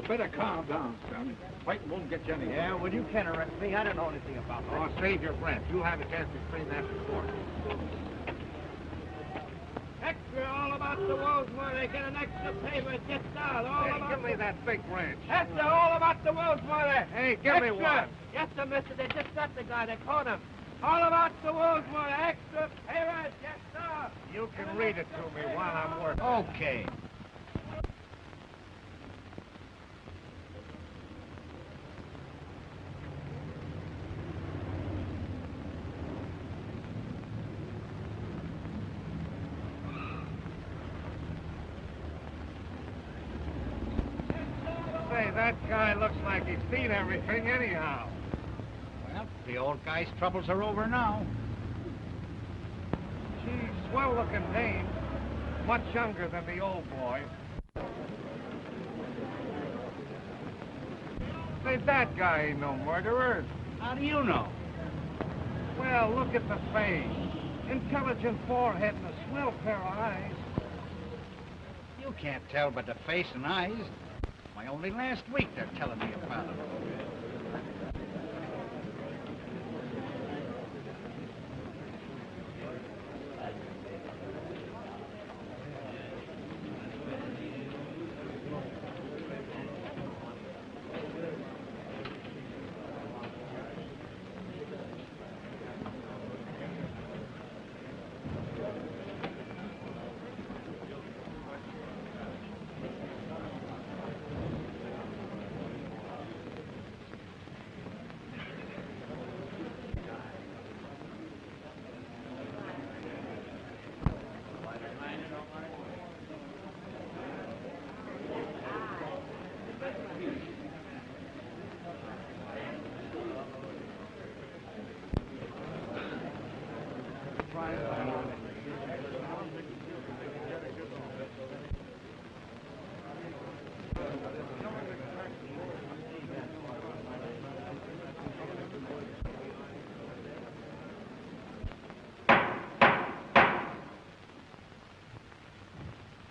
better calm down, son. Fighting won't get you anywhere. Yeah, well, you can arrest me. I don't know anything about that. Oh, save your breath. You'll have a chance to explain that to court. Extra all about the wolves where they get an extra paper just out. All Hey, about give me that big wrench. Extra all about the wolves where Hey, give me one. Yes, sir, mister. They just got the guy. They caught him. All about the wolves where extra paper. Yes, sir. You can read it to me while I'm working. Okay. Say, that guy looks like he's seen everything anyhow. Well, the old guy's troubles are over now. Gee, swell-looking dame. Much younger than the old boy. Say, that guy ain't no murderer. How do you know? Well, look at the face. Intelligent forehead and a swell pair of eyes. You can't tell by the face and eyes. Why, only last week they're telling me about him.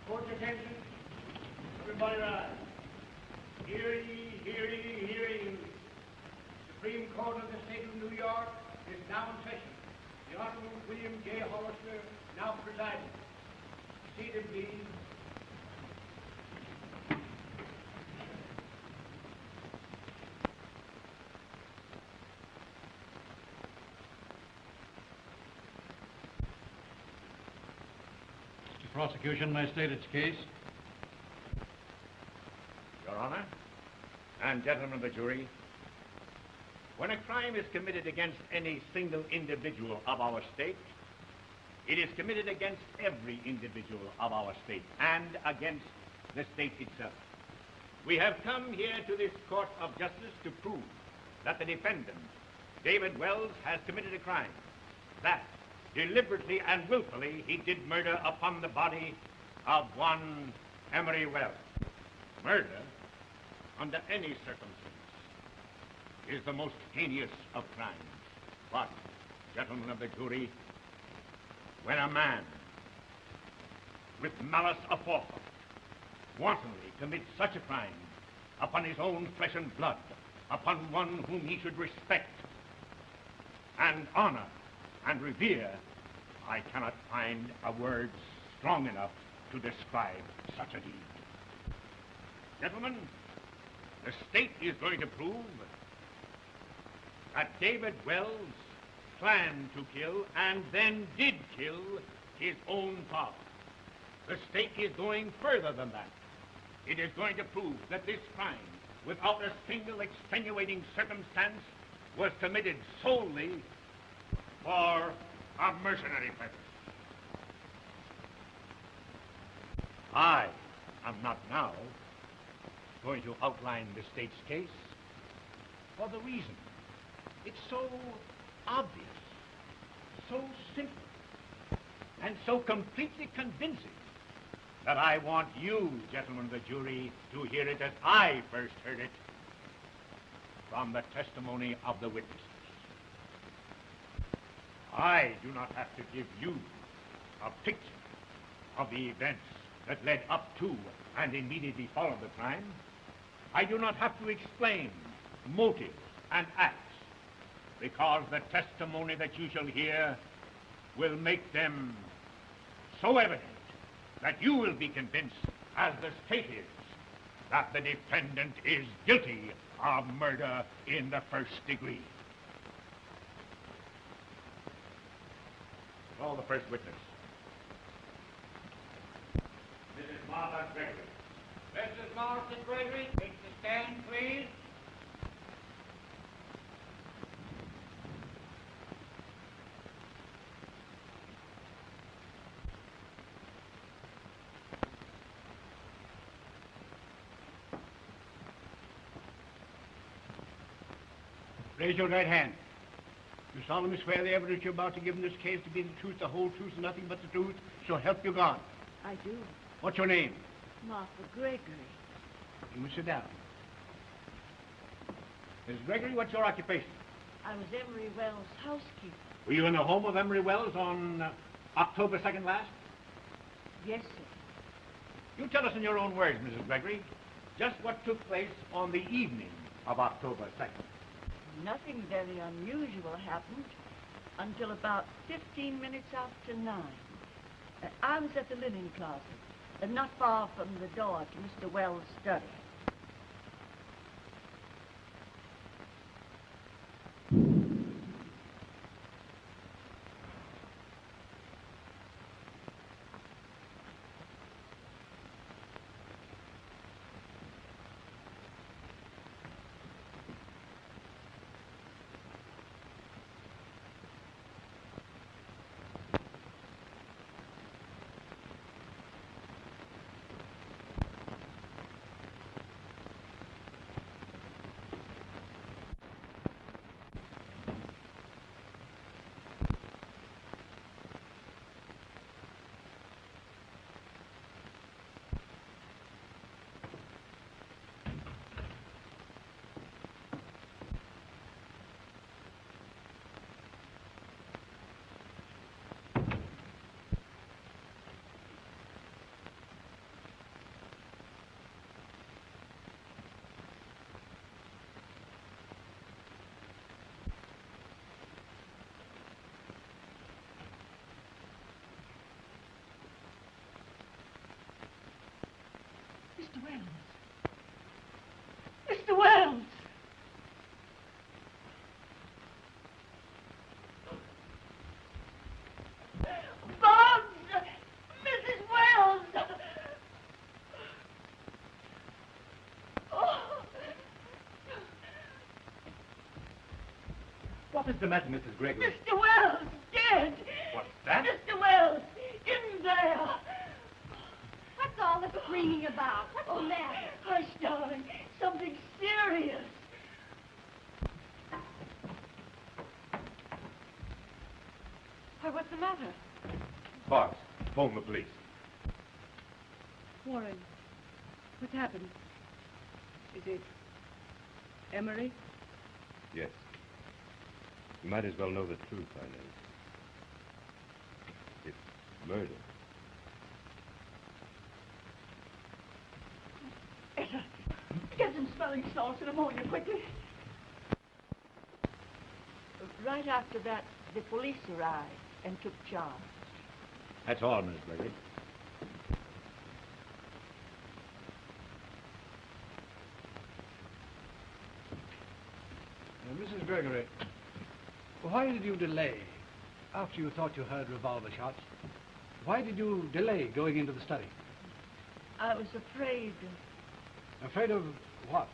Court's attention. Everybody rise. Hear ye, hear ye, hear ye. Supreme Court of the State of New York is now in session. The Honorable William J. Hollister now presiding. Seated, please. The prosecution may state its case. Your Honor, and gentlemen of the jury, when a crime is committed against any single individual of our state, it is committed against every individual of our state and against the state itself. We have come here to this court of justice to prove that the defendant, David Wells, has committed a crime, that deliberately and willfully he did murder upon the body of one Emery Wells. Murder, under any circumstance, is the most heinous of crimes. But, gentlemen of the jury, when a man with malice aforethought wantonly commits such a crime upon his own flesh and blood, upon one whom he should respect and honor and revere, I cannot find a word strong enough to describe such a deed. Gentlemen, the state is going to prove that David Wells planned to kill and then did kill his own father. The state is going further than that. It is going to prove that this crime, without a single extenuating circumstance, was committed solely for a mercenary purpose. I am not now going to outline the state's case for the reason it's so obvious, so simple, and so completely convincing that I want you, gentlemen of the jury, to hear it as I first heard it from the testimony of the witnesses. I do not have to give you a picture of the events that led up to and immediately followed the crime. I do not have to explain motives and acts, because the testimony that you shall hear will make them so evident that you will be convinced, as the state is, that the defendant is guilty of murder in the first degree. Call the first witness. Mrs. Martha Gregory. Mrs. Martha Gregory, take the stand, please. Raise your right hand. You solemnly swear the evidence you're about to give in this case to be the truth, the whole truth, and nothing but the truth, so help you God. I do. What's your name? Martha Gregory. You may sit down. Mrs. Gregory, what's your occupation? I was Emery Wells' housekeeper. Were you in the home of Emery Wells on October 2nd last? Yes, sir. You tell us in your own words, Mrs. Gregory, just what took place on the evening of October 2nd. Nothing very unusual happened until about 15 minutes after 9. I was at the linen closet, not far from the door to Mr. Wells' study. Mr. Wells! Mr. Wells! Bobs! Mrs. Wells! Oh. What is the matter, Mrs. Gregory? Mr. Wells! Dead! What's that? Mr. Wells! In there! What's all the screaming about? What's the matter? Hush, darling. Something serious. Why, what's the matter? Bobs, phone the police. Warren, what's happened? Is it Emery? Yes. You might as well know the truth by now. It's murder. Etta, get some smelling salts and ammonia quickly. Right after that, the police arrived and took charge. That's all, Mrs. Gregory. Mrs. Gregory, why did you delay after you thought you heard revolver shots? Why did you delay going into the study? I was afraid. Afraid of what?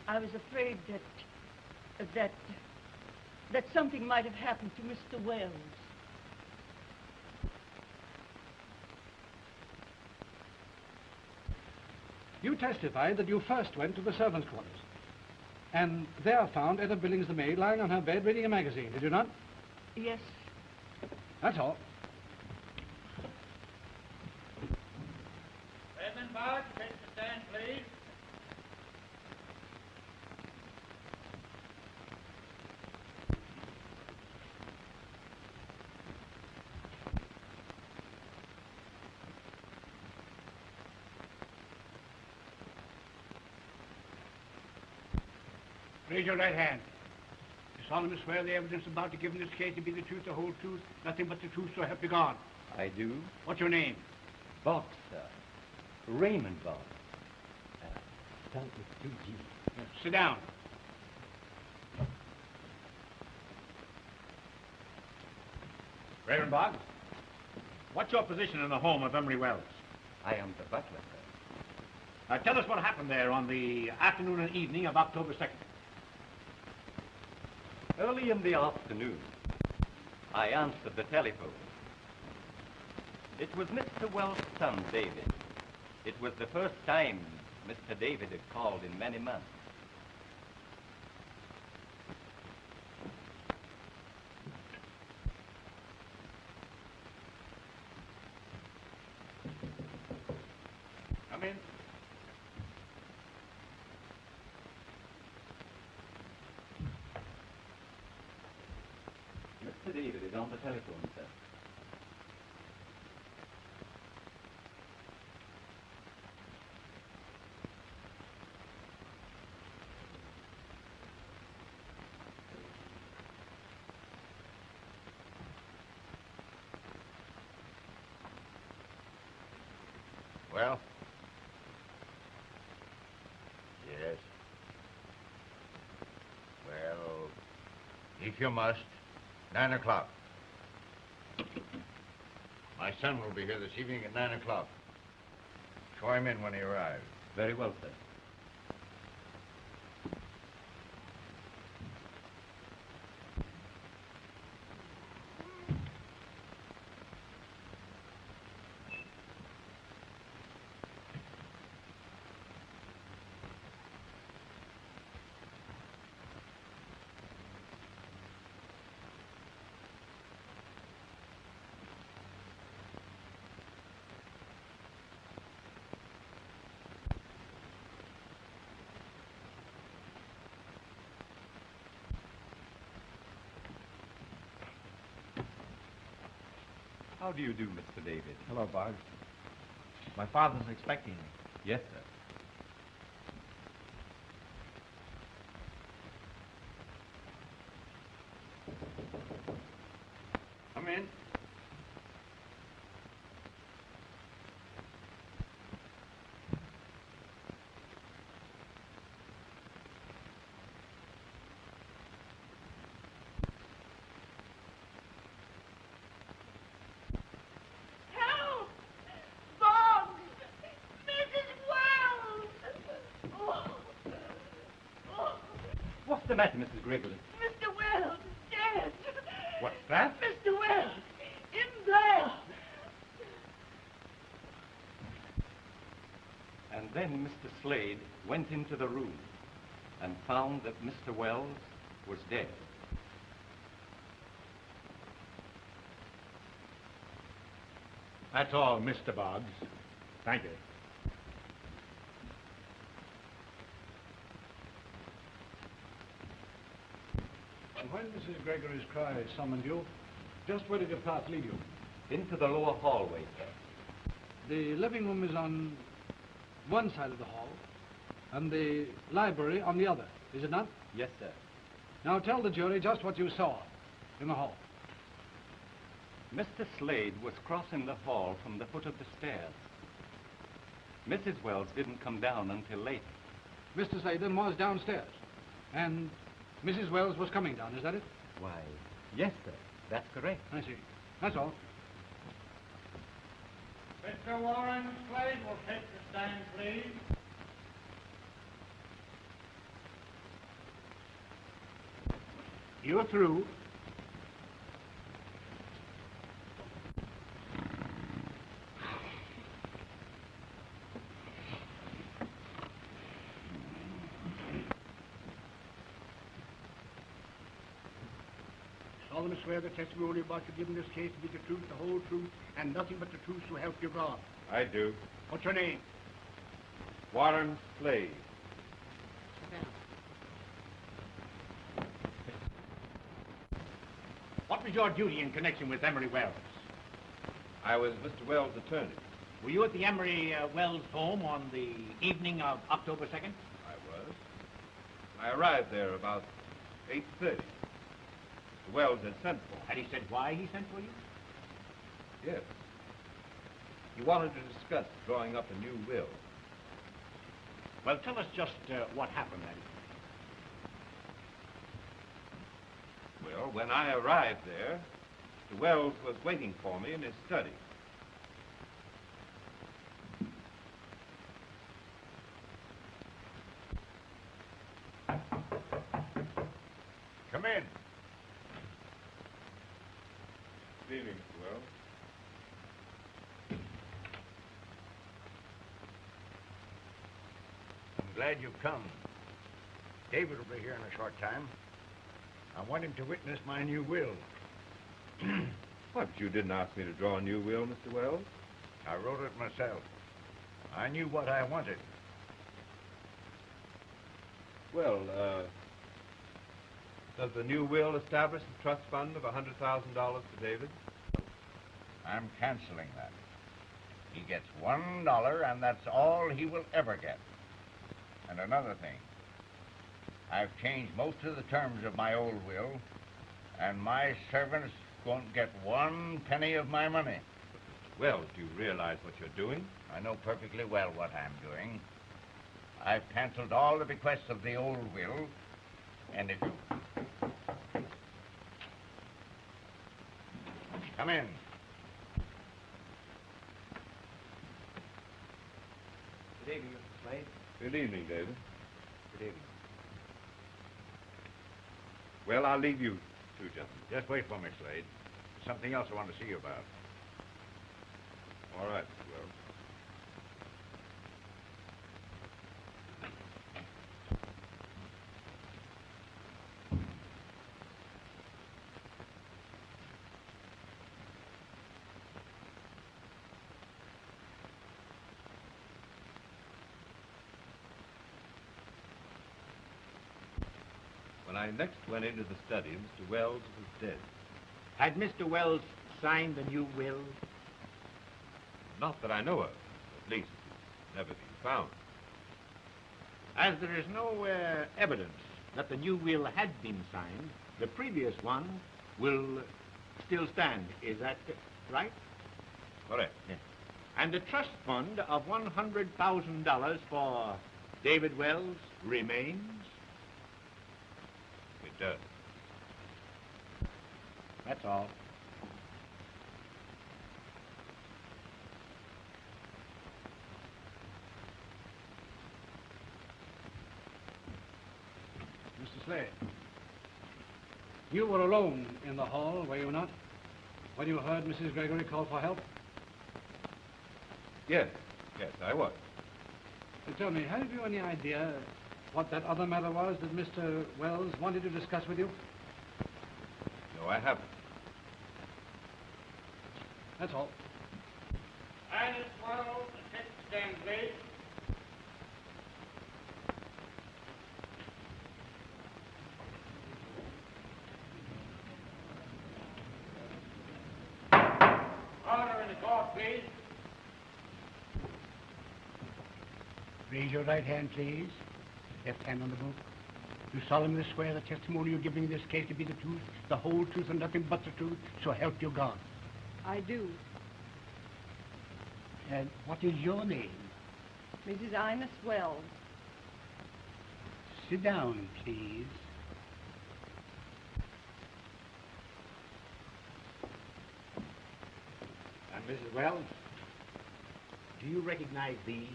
I was afraid that something might have happened to Mr. Wells. You testified that you first went to the servants' quarters and there found Etta Billings the maid lying on her bed reading a magazine, did you not? Yes. That's all. Redmond Barge, take the stand, please. Raise your right hand. You solemnly swear the evidence about to give in this case to be the truth, the whole truth, nothing but the truth, so help you God. I do. What's your name? Boggs, sir. Raymond Boggs. Spelled with 2 G's. Yes, sit down. Raymond Boggs, what's your position in the home of Emery Wells? I am the butler, sir. Tell us what happened there on the afternoon and evening of October 2nd. Early in the afternoon, I answered the telephone. It was Mr. Wells' son, David. It was the first time Mr. David had called in many months. Come in. Mr. David is on the telephone, sir. Well? Yes. Well, if you must, 9 o'clock. My son will be here this evening at 9 o'clock. Show him in when he arrives. Very well, sir. How do you do, Mr. David? Hello, Boggs. My father's expecting me. Yes, sir. Come in. Help! Boggs! Mrs. Wells! Oh. What's the matter, Mrs. Gregory? Mr. Wells is dead. What's that? Mr. Wells, in there. And then Mr. Slade went into the room and found that Mr. Wells was dead. That's all, Mr. Boggs. Thank you. And when Mrs. Gregory's cry summoned you, just where did your path lead you? Into the lower hallway, sir. The living room is on one side of the hall, and the library on the other, is it not? Yes, sir. Now tell the jury just what you saw in the hall. Mr. Slade was crossing the hall from the foot of the stairs. Mrs. Wells didn't come down until later. Mr. Slade then was downstairs, and Mrs. Wells was coming down, is that it? Why, yes, sir. That's correct. I see. That's all. Mr. Warren, Slade will take the stand, please. You're through. Solemnly swear the testimony about you giving this case to be the truth, the whole truth, and nothing but the truth, so help you God. I do. What's your name? Warren Slade. What was your duty in connection with Emery Wells? I was Mr. Wells' attorney. Were you at the Emery Wells home on the evening of October 2nd? I was. I arrived there about 8:30. The Wells had sent for me. Had he said why he sent for you? Yes. He wanted to discuss drawing up a new will. Well, tell us just what happened that evening. Well, when I arrived there, Mr. Wells was waiting for me in his study. Come in. Good evening, Mr. Wells. I'm glad you've come. David will be here in a short time. I want him to witness my new will. But you didn't ask me to draw a new will, Mr. Wells. I wrote it myself. I knew what I wanted. Well, does the new will establish a trust fund of $100,000 for David? I'm canceling that. He gets $1, and that's all he will ever get. And another thing, I've changed most of the terms of my old will, and my servants won't get 1 penny of my money. Wells, do you realize what you're doing? I know perfectly well what I'm doing. I've canceled all the bequests of the old will, and if you... Come in. Good evening, Mr. Slade. Good evening, David. Good evening. Well, I'll leave you two gentlemen. Just wait for me, Slade. There's something else I want to see you about. All right, Mr. Wells. When I next went into the study, Mr. Wells was dead. Had Mr. Wells signed the new will? Not that I know of. At least, it's never been found. As there is no evidence that the new will had been signed, the previous one will still stand. Is that right? Correct. Yes. And the trust fund of $100,000 for David Wells remains? It does. That's all. Mr. Slade, you were alone in the hall, were you not, when you heard Mrs. Gregory call for help? Yes, I was. Tell me, have you any idea what that other matter was that Mr. Wells wanted to discuss with you? No, I haven't. That's all. Silence, Hoerl. Attention, stand, please. Order in the court, please. Raise your right hand, please. Left hand on the book. You solemnly swear the testimony you're giving in this case to be the truth, the whole truth, and nothing but the truth, so help you God. I do. And what is your name? Mrs. Ines Wells. Sit down, please. And Mrs. Wells, do you recognize these?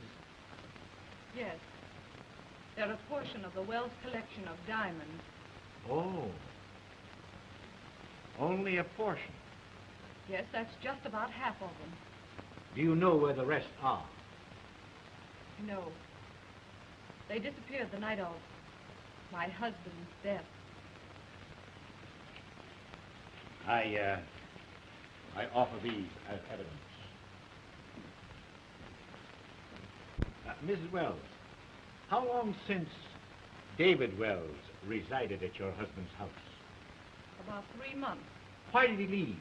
Yes. They're a portion of the Wells collection of diamonds. Oh. Only a portion. Yes, that's just about half of them. Do you know where the rest are? No. They disappeared the night of my husband's death. I offer these as evidence. Mrs. Wells, how long since David Wells resided at your husband's house? About 3 months. Why did he leave?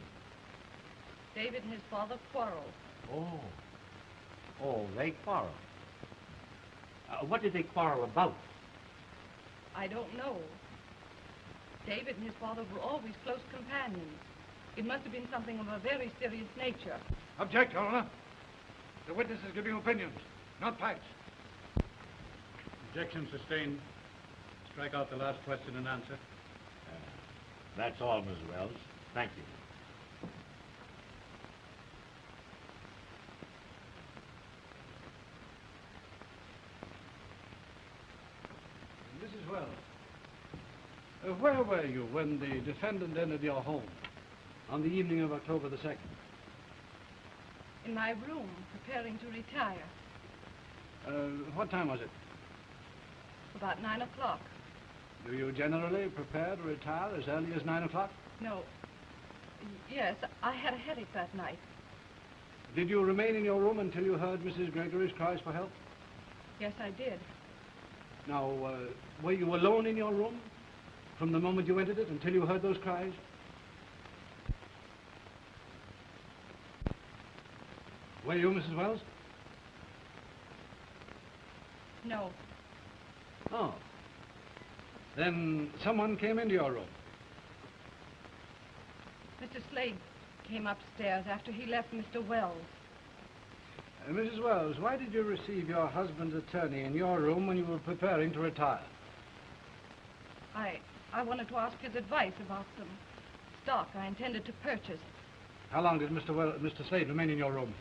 David and his father quarreled. Oh, they quarreled. What did they quarrel about? I don't know. David and his father were always close companions. It must have been something of a very serious nature. Object, Your Honor. The witness is giving opinions, not facts. Objection sustained. Strike out the last question and answer. That's all, Miss Wells. Thank you. Mrs. Wells, where were you when the defendant entered your home on the evening of October the 2nd? In my room, preparing to retire. What time was it? About 9 o'clock. Do you generally prepare to retire as early as 9 o'clock? No. Yes, I had a headache that night. Did you remain in your room until you heard Mrs. Gregory's cries for help? Yes, I did. Now, were you alone in your room from the moment you entered it until you heard those cries? Were you, Mrs. Wells? No. Oh. Then someone came into your room. Mr. Slade came upstairs after he left Mr. Wells. Mrs. Wells, why did you receive your husband's attorney in your room when you were preparing to retire? I wanted to ask his advice about some stock I intended to purchase. How long did Mr. Slade remain in your room?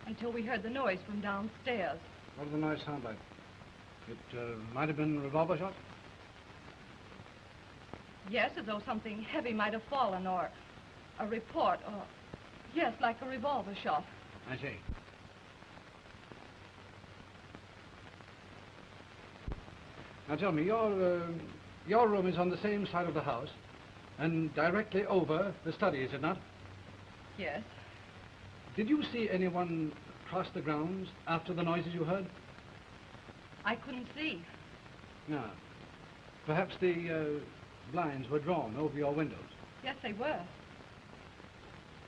Until we heard the noise from downstairs. What did the noise sound like? It might have been revolver shots? Yes, as though something heavy might have fallen, or a report, or... Yes, like a revolver shot. I see. Now tell me, your room is on the same side of the house and directly over the study, is it not? Yes. Did you see anyone cross the grounds after the noises you heard? I couldn't see. No. Perhaps the blinds were drawn over your windows. Yes, they were.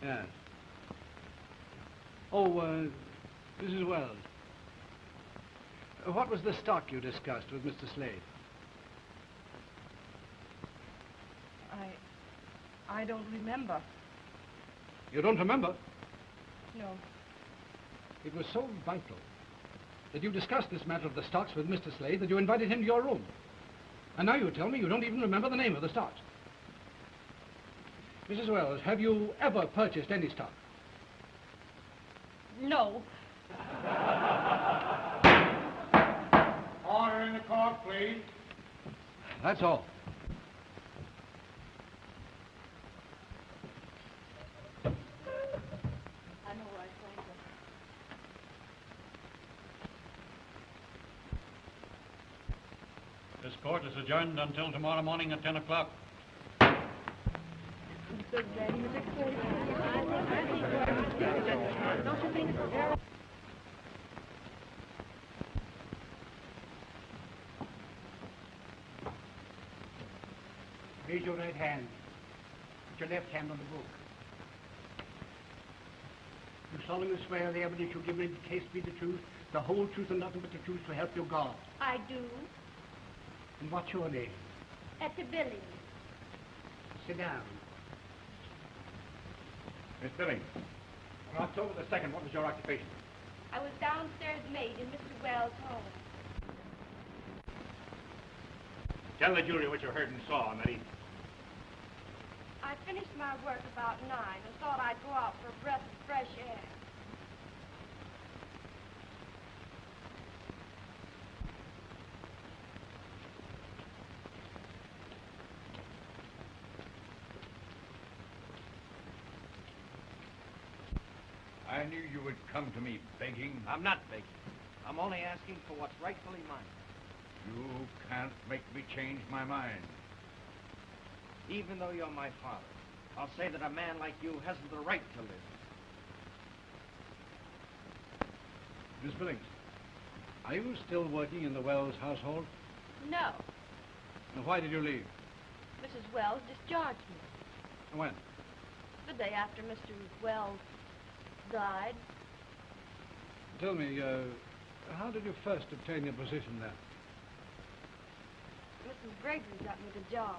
Yes. Oh, Mrs. Wells. What was the stock you discussed with Mr. Slade? I don't remember. You don't remember? No. It was so vital that you discussed this matter of the stocks with Mr. Slade that you invited him to your room. And now you tell me you don't even remember the name of the stocks. Mrs. Wells, have you ever purchased any stock? No. Order in the court, please. That's all. I know where I find them. This court is adjourned until tomorrow morning at 10 o'clock. Raise your right hand. Put your left hand on the book. You solemnly swear the evidence you give in the case be the truth, the whole truth and nothing but the truth to help your God. I do. And what's your name? At the Billings. Sit down. Miss Billings, on October the 2nd, what was your occupation? I was downstairs maid in Mr. Wells' home. Tell the jury what you heard and saw on that evening. I finished my work about 9 and thought I'd go out for a breath of fresh air. I knew you would come to me begging. I'm not begging. I'm only asking for what's rightfully mine. You can't make me change my mind. Even though you're my father, I'll say that a man like you hasn't the right to live. Miss Billings, are you still working in the Wells household? No. And why did you leave? Mrs. Wells discharged me When? the day after Mr. Wells died. Tell me, how did you first obtain your position there? Mrs. Gregory got me the job.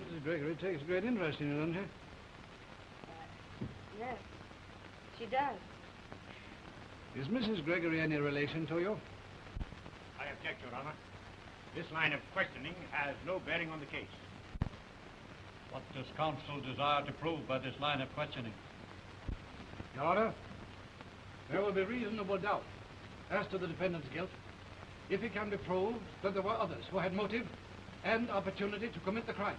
Mrs. Gregory takes great interest in you, doesn't she? Yes, she does. Is Mrs. Gregory any relation to you? I object, Your Honor. This line of questioning has no bearing on the case. What does counsel desire to prove by this line of questioning? Your Honor, there will be reasonable doubt as to the defendant's guilt if it can be proved that there were others who had motive and opportunity to commit the crime,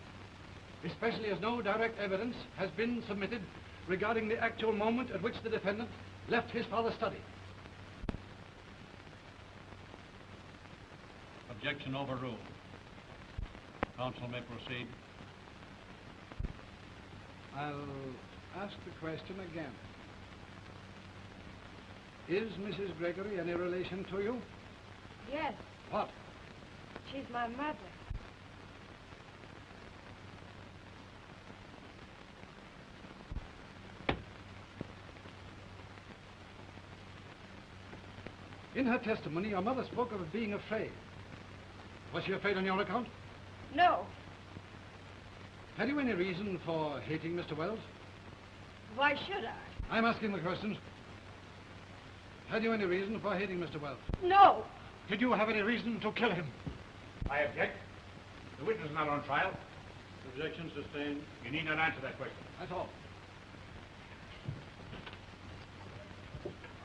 especially as no direct evidence has been submitted regarding the actual moment at which the defendant left his father's study. Objection overruled. Counsel may proceed. I'll ask the question again. Is Mrs. Gregory any relation to you? Yes, What? she's my mother. In her testimony, your mother spoke of being afraid. Was she afraid on your account? No, Had you any reason for hating Mr. Wells? why should I? I'm asking the questions. Had you any reason for hating Mr. Wells? No, Did you have any reason to kill him? I object. The witness is not on trial. Objection sustained. You need not answer that question. That's all.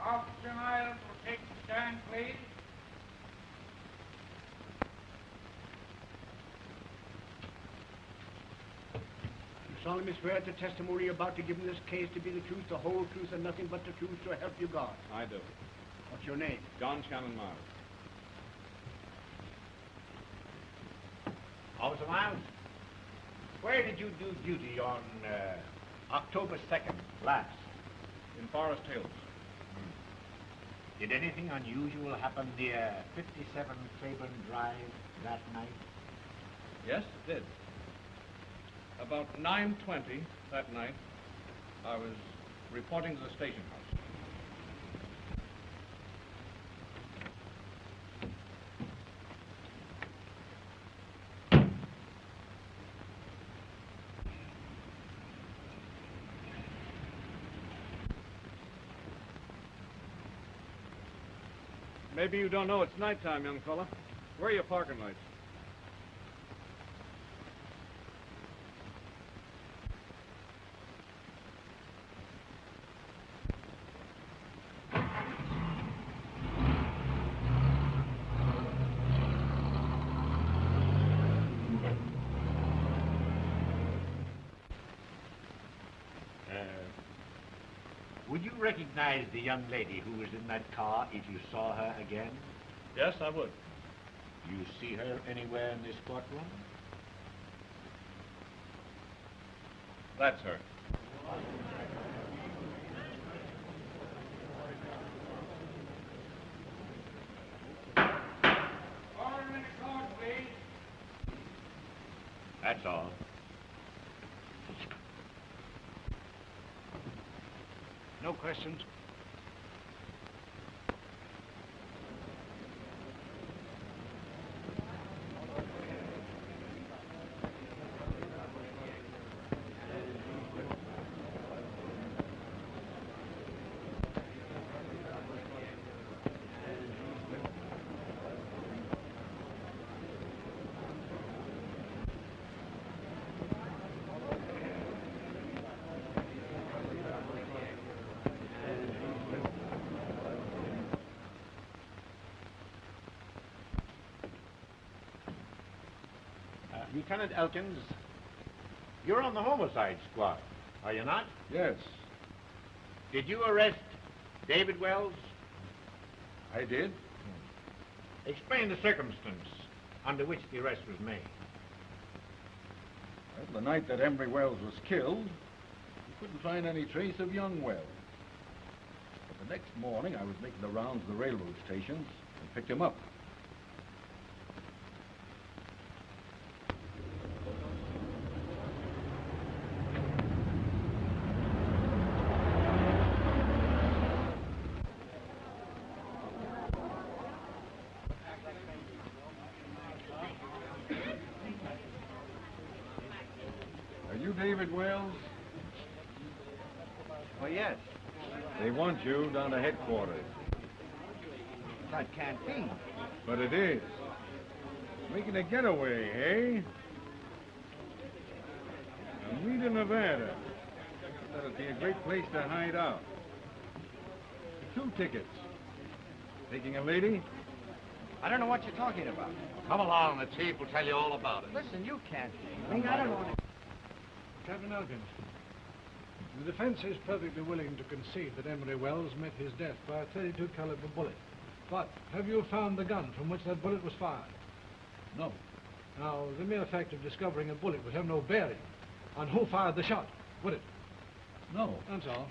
Officer Miles will take the stand, please. You solemnly swear the testimony you're about to give in this case to be the truth, the whole truth, and nothing but the truth, so help you God. I do. What's your name? John Shannon Miles. Officer Miles, where did you do duty on October 2nd last? In Forest Hills. Did anything unusual happen near 57 Claiborne Drive that night? Yes, it did. About 9:20 that night, I was reporting to the station house. Maybe you don't know it's nighttime, young fella. Where are your parking lights? Would you recognize the young lady who was in that car if you saw her again? Yes, I would. Do you see her anywhere in this courtroom? That's her. Order in the court, please. That's all. No questions. Lieutenant Elkins, you're on the homicide squad, are you not? Yes, Did you arrest David Wells? I did. Explain the circumstance under which the arrest was made. Well, the night that Embry Wells was killed, we couldn't find any trace of young Wells. But the next morning, I was making the rounds of the railroad stations and picked him up. David Wells? Well, yes. They want you down to headquarters. That can't be. But it is. Making a getaway, eh? Rita, Nevada. That'd be a great place to hide out. 2 tickets. Taking a lady? I don't know what you're talking about. Come along, the chief will tell you all about it. Listen, you can't take me. I don't want to. Captain Elkins, the defense is perfectly willing to concede that Emery Wells met his death by a .32 caliber bullet. But have you found the gun from which that bullet was fired? No. Now, the mere fact of discovering a bullet would have no bearing on who fired the shot, would it? No. That's all.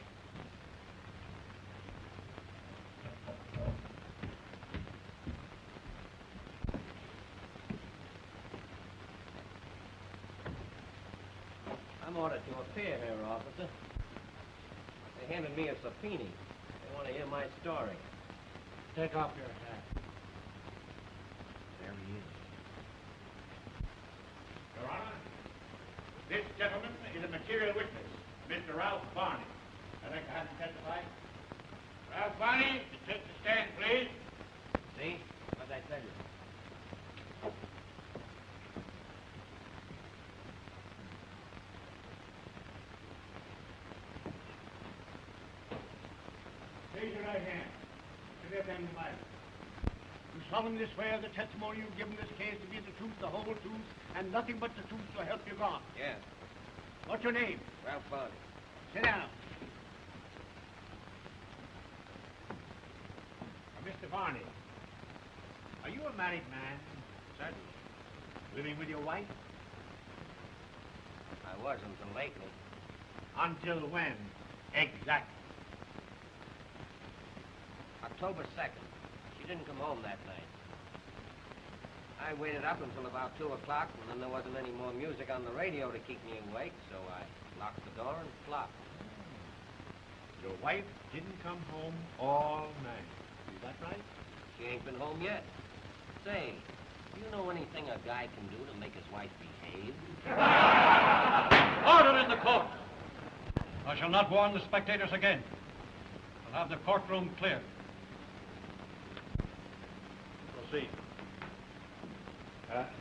I'm ordered to appear here, officer. They handed me a subpoena. They want to hear my story. Take off your hat. There he is. Your Honor, this gentleman is a material witness, Mr. Ralph Barney. I'd like to have him testify. Ralph Barney, take the stand, please. See? What did I tell you? Raise your right hand. To the left hand of the Bible. You solemnly swear the testimony you give in this case to be the truth, the whole truth, and nothing but the truth, so help you God. Yes. What's your name? Ralph Barney. Sit down. Mr. Barney, are you a married man? Certainly. Living with your wife? I was until lately. Until when? Exactly. October 2nd. She didn't come home that night. I waited up until about 2 o'clock, and then there wasn't any more music on the radio to keep me awake, so I locked the door and flopped. Your wife didn't come home all night. Is that right? She ain't been home yet. Say, do you know anything a guy can do to make his wife behave? Order in the court. I shall not warn the spectators again. I'll have the courtroom cleared. Proceed.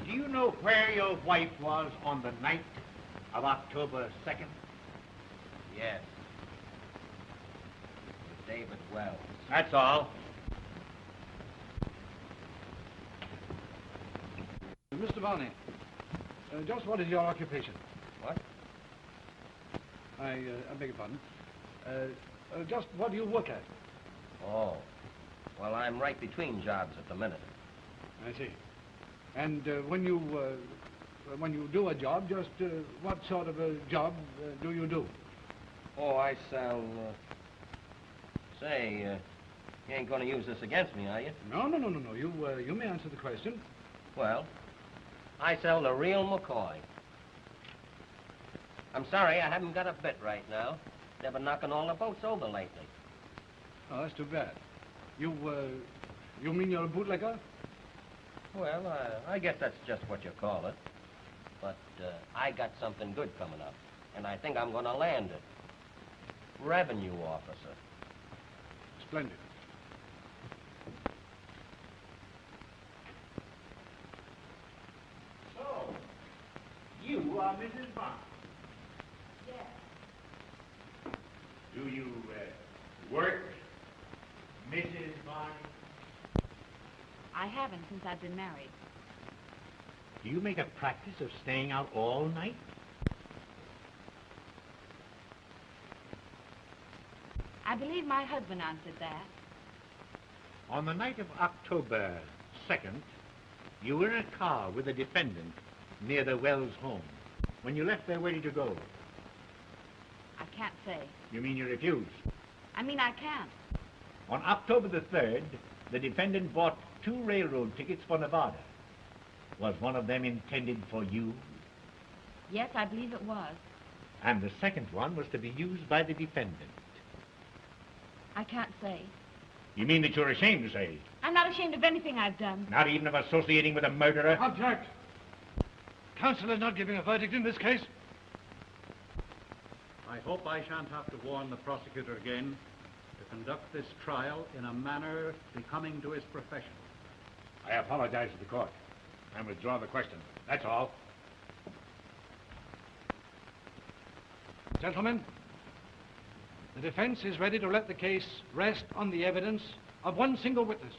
Do you know where your wife was on the night of October 2nd? Yes. With David Wells. That's all. Mr. Barney, just what is your occupation? What? I beg your pardon. Just what do you work at? Oh. Well, I'm right between jobs at the minute. I see. And when you do a job, just what sort of a job do you do? Oh, I sell, Say, you ain't going to use this against me, are you? No. You may answer the question. Well, I sell the real McCoy. I'm sorry, I haven't got a bit right now. They've been knocking all the boats over lately. Oh, that's too bad. You mean you're a bootlegger? Well, I guess that's just what you call it. But I got something good coming up, and I think I'm going to land it. Revenue officer. Splendid. So, you are Mrs. Barney. Yes. Do you work, Mrs. Barney? I haven't since I've been married. Do you make a practice of staying out all night? I believe my husband answered that. On the night of October 2nd, you were in a car with a defendant near the Wells home. When you left there, where did you go? I can't say. You mean you refused? I mean, I can't. On October the 3rd, the defendant bought 2 railroad tickets for Nevada. Was one of them intended for you? Yes, I believe it was. And the second one was to be used by the defendant. I can't say. You mean that you're ashamed to say? I'm not ashamed of anything I've done. Not even of associating with a murderer? Object! Counsel is not giving a verdict in this case. I hope I shan't have to warn the prosecutor again to conduct this trial in a manner becoming to his profession. I apologize to the court and withdraw the question. That's all. Gentlemen, the defense is ready to let the case rest on the evidence of one single witness.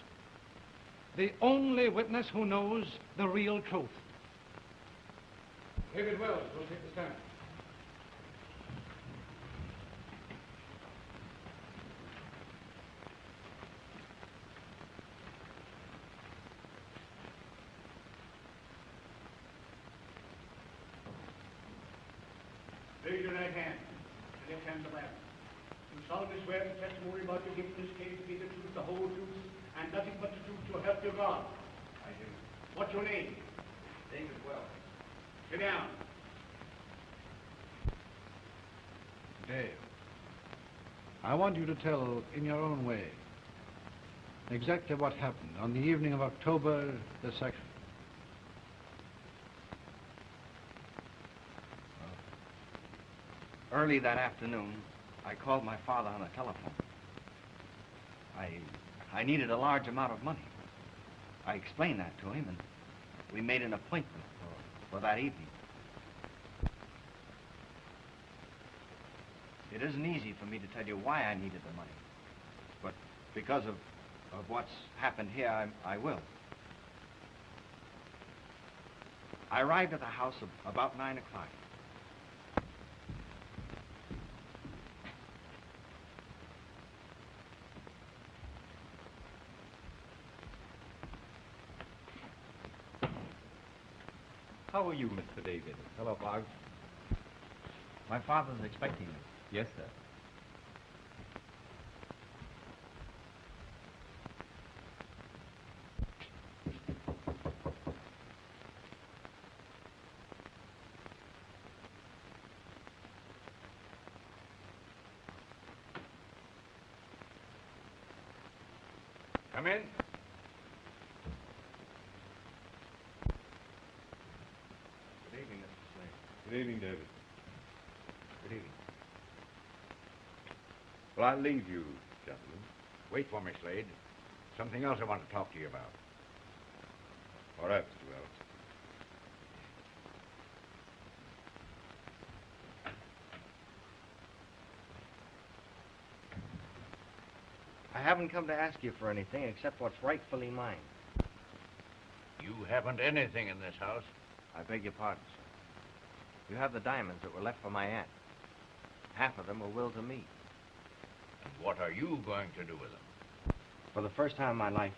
The only witness who knows the real truth. David Wells will take the stand. Raise your right hand. The left hand the Bible. You solemnly swear the testimony about you giving this case to be the truth, the whole truth, and nothing but the truth, so help you God. I do. What's your name? David Wells. Sit down. Dave, I want you to tell, in your own way, exactly what happened on the evening of October the 2nd. Early that afternoon, I called my father on the telephone. I needed a large amount of money. I explained that to him, and we made an appointment for that evening. It isn't easy for me to tell you why I needed the money, but because of what's happened here, I will. I arrived at the house about 9 o'clock. How are you, Mr. David? Hello, Boggs. My father's expecting me. Yes, sir. Come in. Good evening, Mr. Slade. Good evening, David. Good evening. Well, I'll leave you, gentlemen. Wait for me, Slade. Something else I want to talk to you about. All right, Mr. Wells. I haven't come to ask you for anything except what's rightfully mine. You haven't anything in this house. I beg your pardon, sir. You have the diamonds that were left for my aunt. Half of them were willed to me. And what are you going to do with them? For the first time in my life,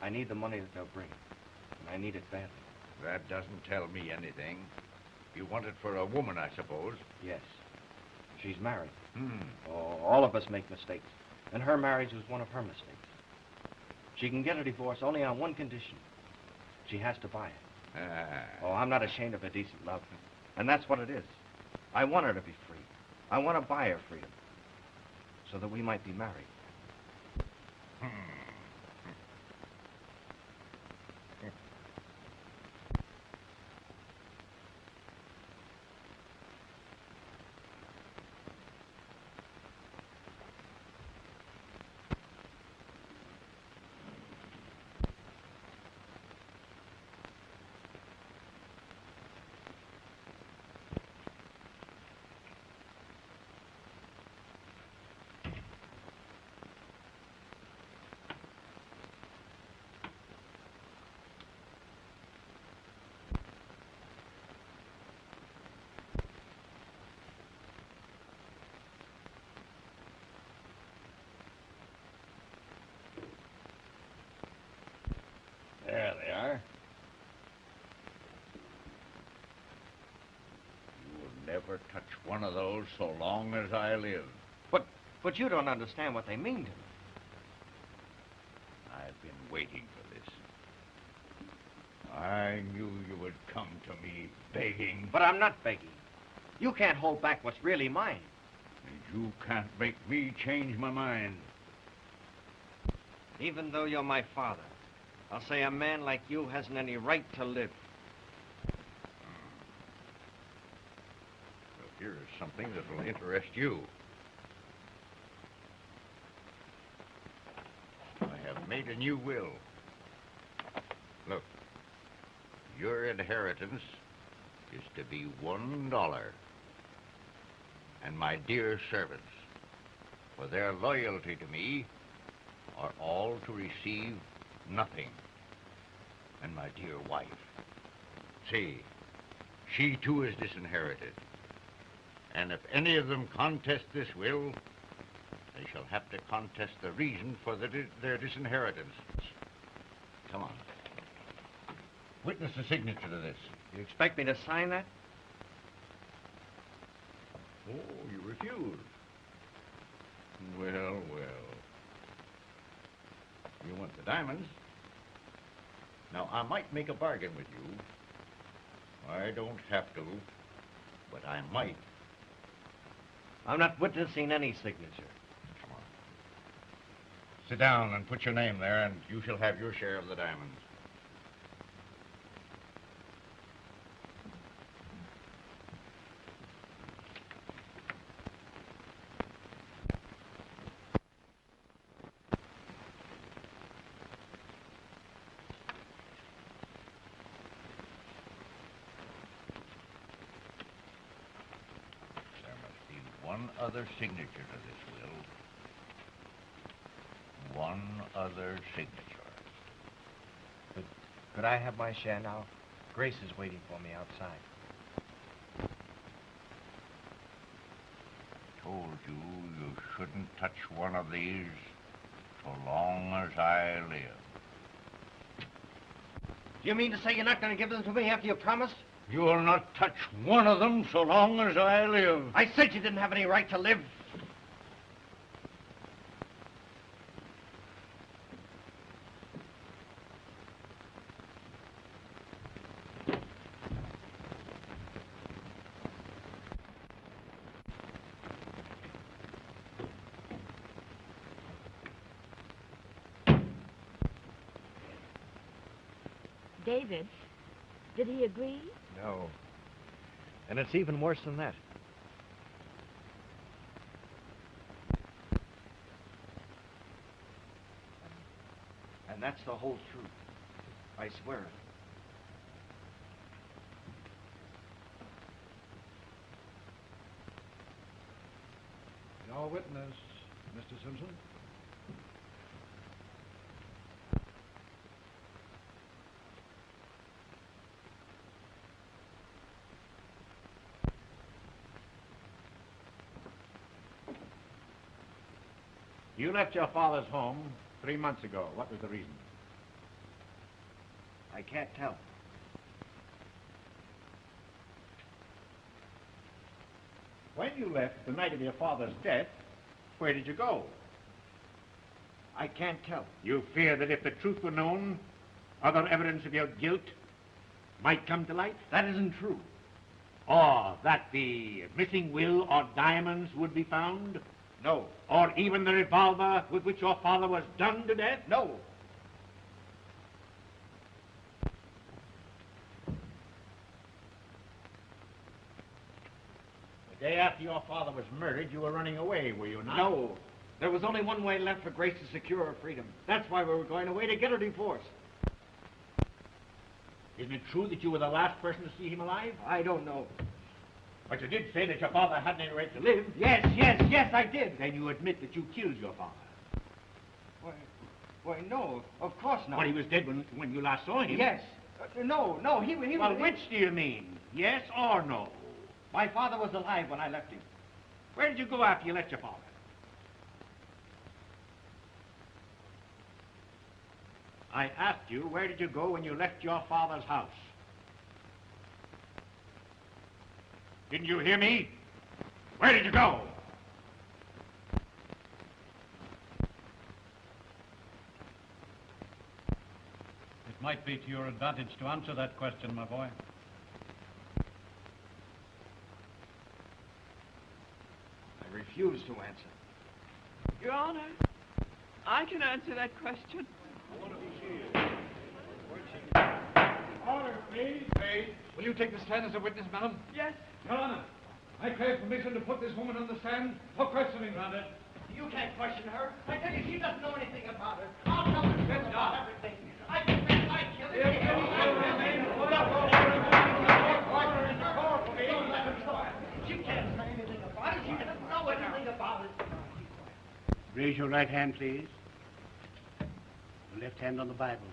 I need the money that they'll bring. And I need it badly. That doesn't tell me anything. You want it for a woman, I suppose. Yes. She's married. Hmm. Oh, all of us make mistakes. And her marriage was one of her mistakes. She can get a divorce only on one condition. She has to buy it. Oh, I'm not ashamed of her decent love. And that's what it is. I want her to be free. I want to buy her freedom. So that we might be married. There they are. You will never touch one of those so long as I live. But you don't understand what they mean to me. I've been waiting for this. I knew you would come to me begging. But I'm not begging. You can't hold back what's really mine. And you can't make me change my mind. Even though you're my father, I'll say a man like you hasn't any right to live. Here is something that will interest you. I have made a new will. Look, your inheritance is to be $1. And my dear servants, for their loyalty to me, are all to receive nothing. And my dear wife, see, she too is disinherited. And if any of them contest this will, they shall have to contest the reason for their disinheritance. Come on. Witness the signature to this. You expect me to sign that? Oh, you refuse. Well, well. You want the diamonds? Now, I might make a bargain with you. I don't have to, but I might. I'm not witnessing any signature. Come on. Sit down and put your name there, and you shall have your share of the diamonds. One other signature to this will. One other signature. But could I have my share now? Grace is waiting for me outside. I told you you shouldn't touch one of these so long as I live. Do you mean to say you're not going to give them to me after you promised? You will not touch one of them so long as I live. I said you didn't have any right to live. David, did he agree? No. And it's even worse than that. And that's the whole truth. I swear it. Your witness, Mr. Simpson. You left your father's home 3 months ago. What was the reason? I can't tell. When you left the night of your father's death, where did you go? I can't tell. You fear that if the truth were known, other evidence of your guilt might come to light? That isn't true. Or that the missing will or diamonds would be found? No. Or even the revolver with which your father was done to death? No. The day after your father was murdered, you were running away, were you not? No. There was only one way left for Grace to secure her freedom. That's why we were going away, to get her divorced. Isn't it true that you were the last person to see him alive? I don't know. But you did say that your father hadn't any right to live. Yes, I did. Then you admit that you killed your father. Why, no, of course not. But he was dead when you last saw him. Yes. No, he was... Well, which do you mean? Yes or no? My father was alive when I left him. Where did you go after you left your father? I asked you, where did you go when you left your father's house? Didn't you hear me? Where did you go? It might be to your advantage to answer that question, my boy. I refuse to answer. Your Honor, I can answer that question. Order, please. Will you take the stand as a witness, madam? Yes. Your Honor, I crave permission to put this woman on the stand for questioning. Granted. You can't question her. I tell you, she doesn't know anything about it. I'll tell the truth about everything. I confess I killed her. She can't say anything about it. She doesn't know anything about it. Raise your right hand, please. Your left hand on the Bible.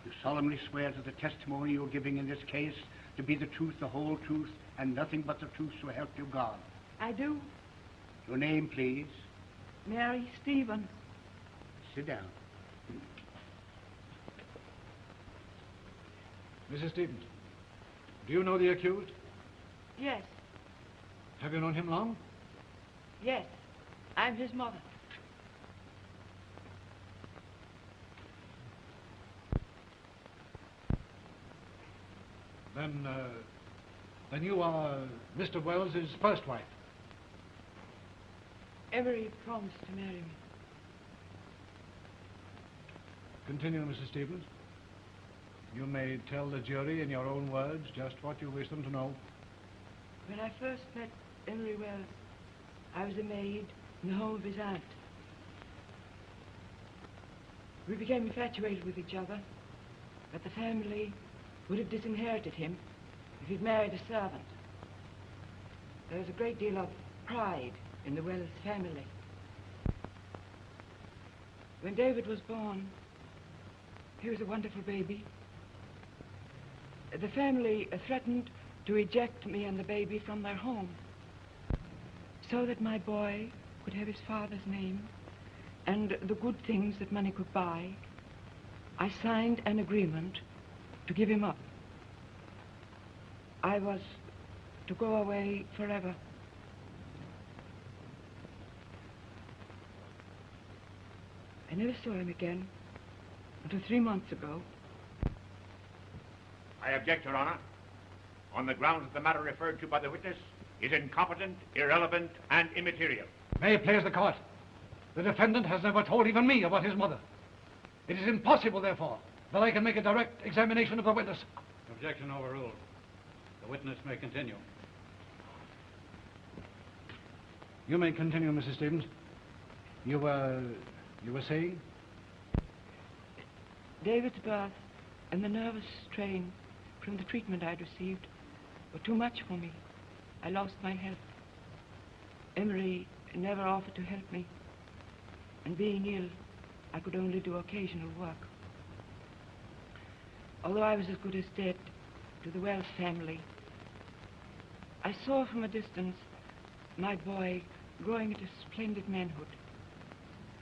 You solemnly swear to the testimony you're giving in this case to be the truth, the whole truth, and nothing but the truth, so help you God. I do. Your name, please. Mary Stevens. Sit down. Mrs. Stevens, do you know the accused? Yes, Have you known him long? yes. I'm his mother. Then you are Mr. Wells' first wife. Emery promised to marry me. Continue, Mrs. Stevens. You may tell the jury in your own words just what you wish them to know. When I first met Emery Wells, I was a maid in the home of his aunt. We became infatuated with each other, but the family would have disinherited him if he'd married a servant. There was a great deal of pride in the Wells family. When David was born, he was a wonderful baby. The family threatened to eject me and the baby from their home so that my boy could have his father's name and the good things that money could buy. I signed an agreement to give him up. I was to go away forever. I never saw him again until 3 months ago. I object, Your Honor, on the grounds that the matter referred to by the witness is incompetent, irrelevant, and immaterial. May it please the court. The defendant has never told even me about his mother. It is impossible, therefore, that I can make a direct examination of the witness. Objection overruled. The witness may continue. You may continue, Mrs. Stevens. You were saying? David's birth and the nervous strain from the treatment I'd received were too much for me. I lost my health. Emery never offered to help me. And being ill, I could only do occasional work. Although I was as good as dead to the Wells family, I saw from a distance my boy growing into splendid manhood.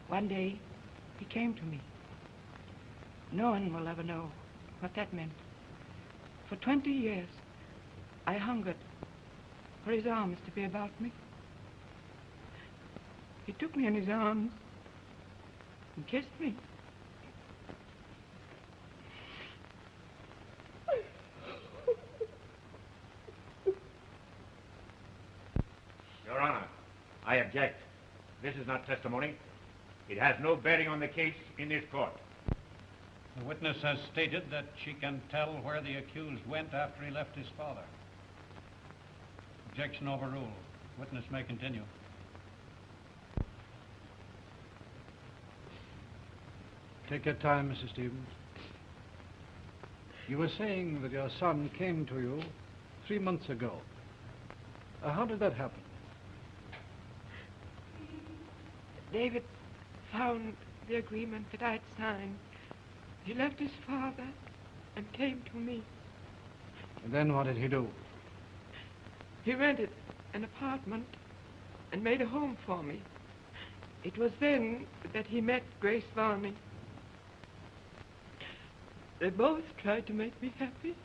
One day, he came to me. No one will ever know what that meant. For 20 years, I hungered for his arms to be about me. He took me in his arms and kissed me. Your Honor, I object. This is not testimony. It has no bearing on the case in this court. The witness has stated that she can tell where the accused went after he left his father. Objection overruled. Witness may continue. Take your time, Mrs. Stevens. You were saying that your son came to you 3 months ago. How did that happen? David found the agreement that I'd signed. He left his father and came to me. And then what did he do? He rented an apartment and made a home for me. It was then that he met Grace Varney. They both tried to make me happy.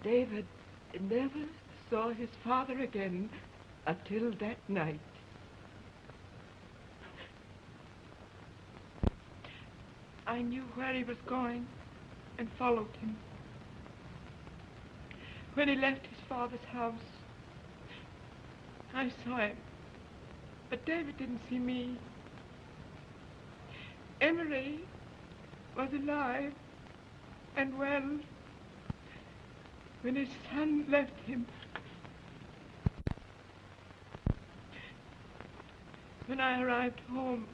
David never saw his father again until that night. I knew where he was going and followed him. When he left his father's house, I saw him, but David didn't see me. Emery was alive and well. when his son left him. When I arrived home,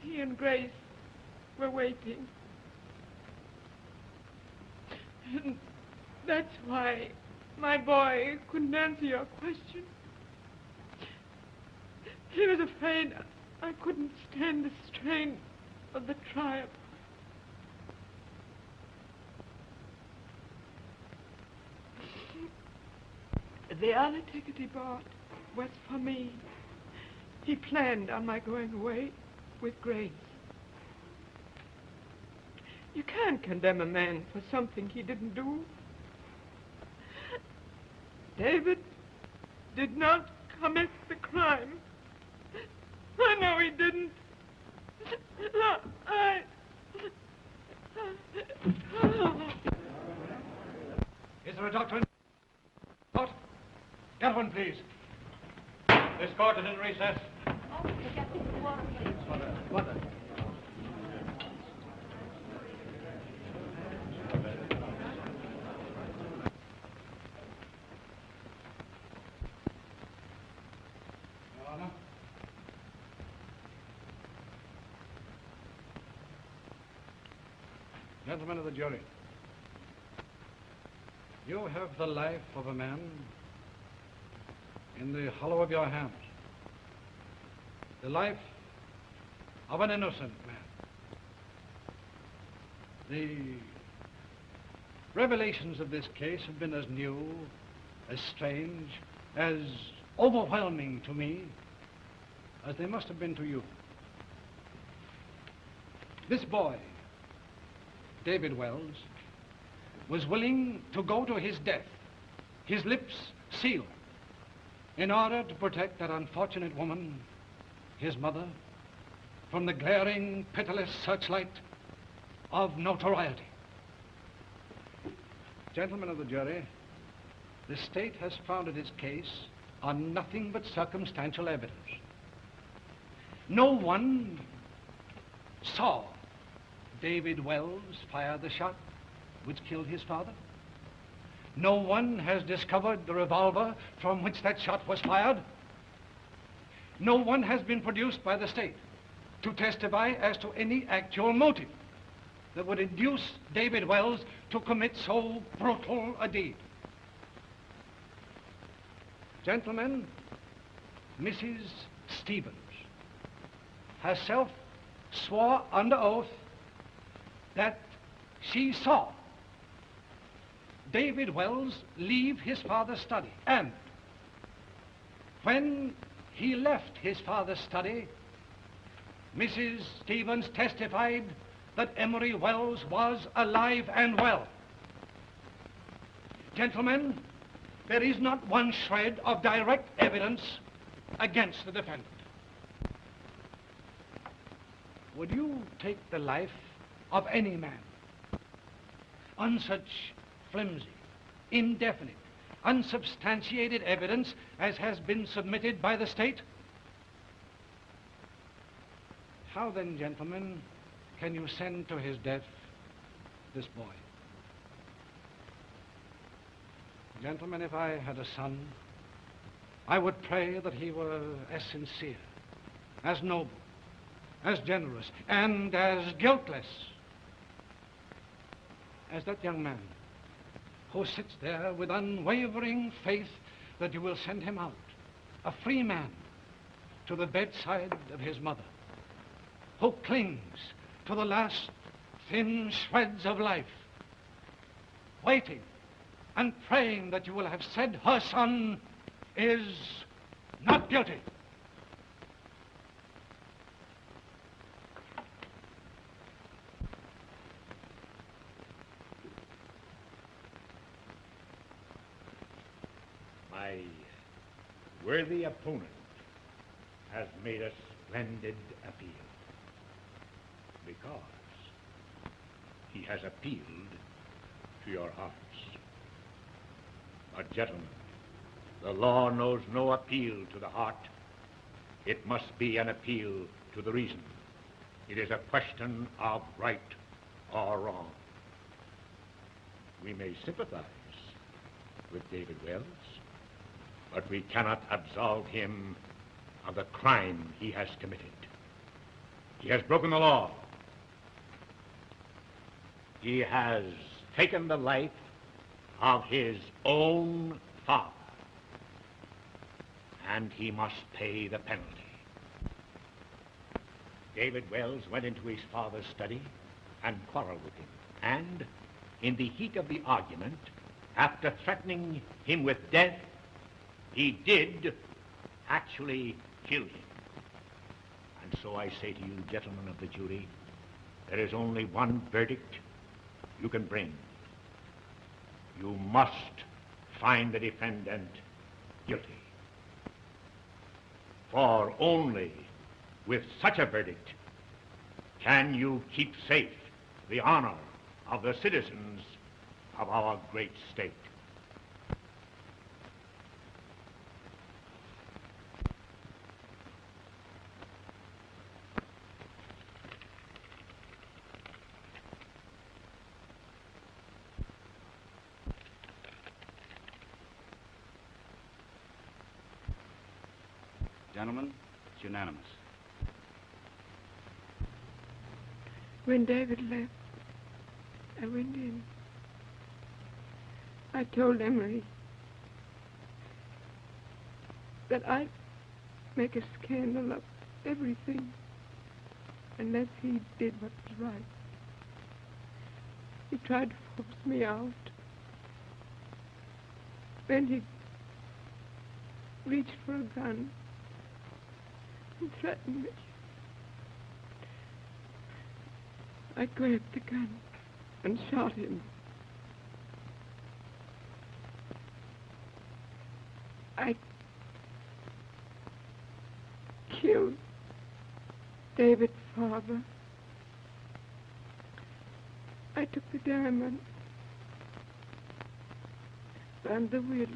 he and Grace were waiting. And that's why my boy couldn't answer your question. He was afraid I couldn't stand the strain of the trial. The other ticket he bought was for me. He planned on my going away with Grace. You can't condemn a man for something he didn't do. David did not commit the crime. I know he didn't. Is there a doctor in? What? Get one, please. This court is in recess. Oh, get me some water, please. Water. Your Honor. Gentlemen of the jury, you have the life of a man in the hollow of your hand. The life of an innocent man. The revelations of this case have been as new, as strange, as overwhelming to me as they must have been to you. This boy, David Wells, was willing to go to his death, his lips sealed, in order to protect that unfortunate woman, his mother, from the glaring, pitiless searchlight of notoriety. Gentlemen of the jury, the state has founded its case on nothing but circumstantial evidence. No one saw David Wells fire the shot which killed his father. No one has discovered the revolver from which that shot was fired. No one has been produced by the state to testify as to any actual motive that would induce David Wells to commit so brutal a deed. Gentlemen, Mrs. Stevens herself swore under oath that she saw David Wells leave his father's study, and when he left his father's study, Mrs. Stevens testified that Emery Wells was alive and well. Gentlemen, there is not one shred of direct evidence against the defendant. Would you take the life of any man on such flimsy, indefinite, unsubstantiated evidence as has been submitted by the state? How then, gentlemen, can you send to his death this boy? Gentlemen, if I had a son, I would pray that he were as sincere, as noble, as generous, and as guiltless as that young man who sits there with unwavering faith that you will send him out, a free man, to the bedside of his mother, who clings to the last thin shreds of life, waiting and praying that you will have said her son is not guilty. My worthy opponent has made a splendid appeal, because he has appealed to your hearts. But, gentlemen, the law knows no appeal to the heart. It must be an appeal to the reason. It is a question of right or wrong. We may sympathize with David Wells, but we cannot absolve him of the crime he has committed. He has broken the law. He has taken the life of his own father, and he must pay the penalty. David Wells went into his father's study and quarreled with him, and in the heat of the argument, after threatening him with death, he did actually kill him. And so I say to you, gentlemen of the jury, there is only one verdict you can bring. You must find the defendant guilty. For only with such a verdict can you keep safe the honor of the citizens of our great state. Gentlemen, it's unanimous. When David left, I went in. I told Emery that I'd make a scandal of everything unless he did what was right. He tried to force me out. Then he reached for a gun and threatened me. I grabbed the gun and shot him. I killed David's father. I took the diamond, burned the will,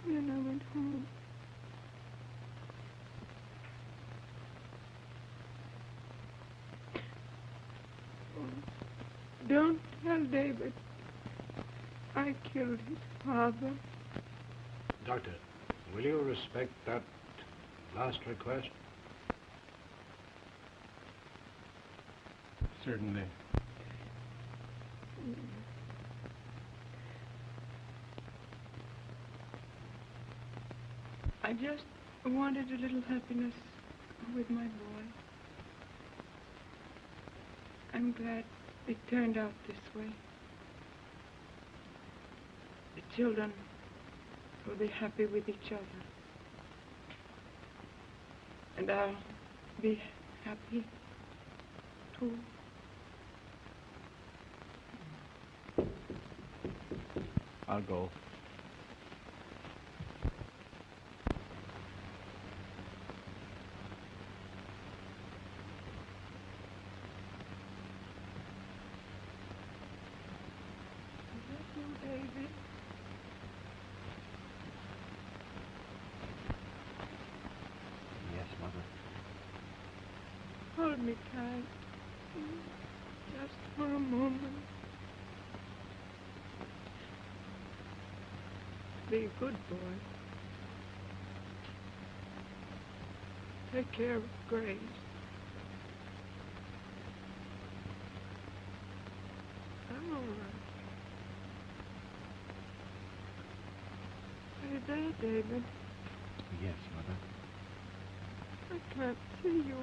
and then I went home. Don't tell David I killed his father. Doctor, will you respect that last request? Certainly. I just wanted a little happiness with my boy. I'm glad it turned out this way. The children will be happy with each other. And I'll be happy too. I'll go. David. Yes, Mother. Hold me tight. Just for a moment. Be a good boy. Take care of Grace. I'm all right. Are you there, David? Yes, Mother. I can't see you.